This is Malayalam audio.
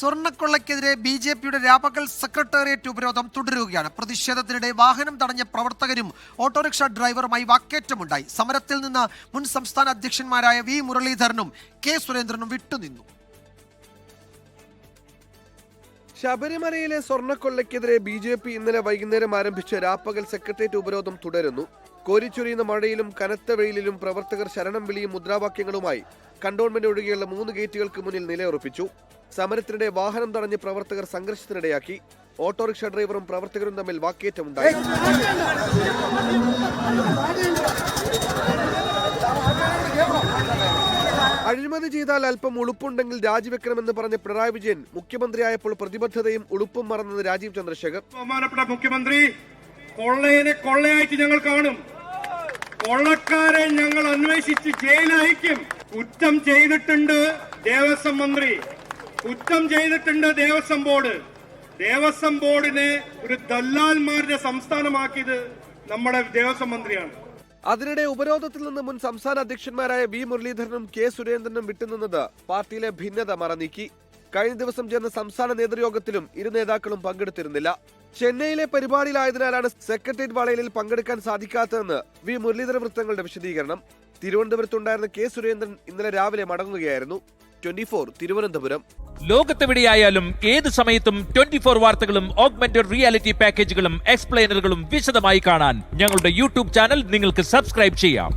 സ്വർണ്ണക്കൊള്ളയ്ക്കെതിരെ ബി.ജെ.പിയുടെ രാപകൽ സെക്രട്ടേറിയറ്റ് ഉപരോധം തുടരുകയാണ്. പ്രതിഷേധത്തിനിടെ വാഹനം തടഞ്ഞ പ്രവർത്തകരും ഓട്ടോറിക്ഷ ഡ്രൈവറുമായി വാക്കേറ്റമുണ്ടായി. സമരത്തിൽ നിന്ന് മുൻ സംസ്ഥാന അധ്യക്ഷന്മാരായ വി മുരളീധരനും കെ സുരേന്ദ്രനും വിട്ടുനിന്നു. ശബരിമലയിലെ സ്വർണ്ണക്കൊള്ളയ്ക്കെതിരെ ബി.ജെ.പി ഇന്നലെ വൈകുന്നേരം ആരംഭിച്ച രാപ്പകൽ സെക്രട്ടേറിയറ്റ് ഉപരോധം തുടരുന്നു. കോരിച്ചൊരിയുന്ന മഴയിലും കനത്ത വെയിലിലും പ്രവർത്തകർ ശരണം വിളിയും മുദ്രാവാക്യങ്ങളുമായി കണ്ടോൺമെന്റ് ഒഴികെയുള്ള 3 ഗേറ്റുകൾക്ക് മുന്നിൽ നിലയുറപ്പിച്ചു. സമരത്തിനിടെ വാഹനം തടഞ്ഞ് പ്രവർത്തകർ സംഘർഷത്തിനിടയാക്കി. ഓട്ടോറിക്ഷ ഡ്രൈവറും പ്രവർത്തകരും തമ്മിൽ വാക്കേറ്റമുണ്ടായി. അഴിമതി ചെയ്താൽ അല്പം ഉളുപ്പുണ്ടെങ്കിൽ രാജിവെക്കണമെന്ന് പറഞ്ഞ പിണറായി വിജയൻ മുഖ്യമന്ത്രിയായപ്പോൾ പ്രതിബദ്ധതയും ഉളുപ്പും മറന്നത് രാജീവ് ചന്ദ്രശേഖർ. ബഹുമാനപ്പെട്ട മുഖ്യമന്ത്രി, കൊള്ളയെ കൊള്ളയായിട്ട് ഞങ്ങൾ കാണും, കൊള്ളക്കാരെ ഞങ്ങൾ അന്വേഷിച്ച് ജയിലയക്കും. കുറ്റം ചെയ്തിട്ടുണ്ട് ദേവസ്വം മന്ത്രി, കുറ്റം ചെയ്തിട്ടുണ്ട് ദേവസ്വം ബോർഡ്. ദേവസ്വം ബോർഡിനെ ഒരു ദല്ലാൽമാരുടെ സംസ്ഥാനമാക്കിയത് നമ്മുടെ ദേവസ്വം മന്ത്രിയാണ്. അതിനിടെ ഉപരോധത്തിൽ നിന്ന് മുൻ സംസ്ഥാന അധ്യക്ഷന്മാരായ വി മുരളീധരനും കെ സുരേന്ദ്രനും വിട്ടുനിന്നത് പാർട്ടിയിലെ ഭിന്നത മറനീക്കി. കഴിഞ്ഞ ദിവസം ചേർന്ന സംസ്ഥാന നേതൃയോഗത്തിലും ഇരു നേതാക്കളും പങ്കെടുത്തിരുന്നില്ല. ചെന്നൈയിലെ പരിപാടിയിലായതിനാലാണ് സെക്രട്ടേറിയറ്റ് വളയലിൽ പങ്കെടുക്കാൻ സാധിക്കാത്തതെന്ന് വി മുരളീധര വൃത്തങ്ങളുടെ വിശദീകരണം. തിരുവനന്തപുരത്തുണ്ടായിരുന്ന കെ സുരേന്ദ്രൻ ഇന്നലെ രാവിലെ മടങ്ങുകയായിരുന്നു. 24 തിരുവനന്തപുരം. ലോകത്തെവിടെയായാലും ഏത് സമയത്തും 24 വാർത്തകളും ഓഗ്മെന്റഡ് റിയാലിറ്റി പാക്കേജുകളും എക്സ്പ്ലെയിനറുകളും വിശദമായി കാണാൻ ഞങ്ങളുടെ യൂട്യൂബ് ചാനൽ നിങ്ങൾക്ക് സബ്സ്ക്രൈബ് ചെയ്യാം.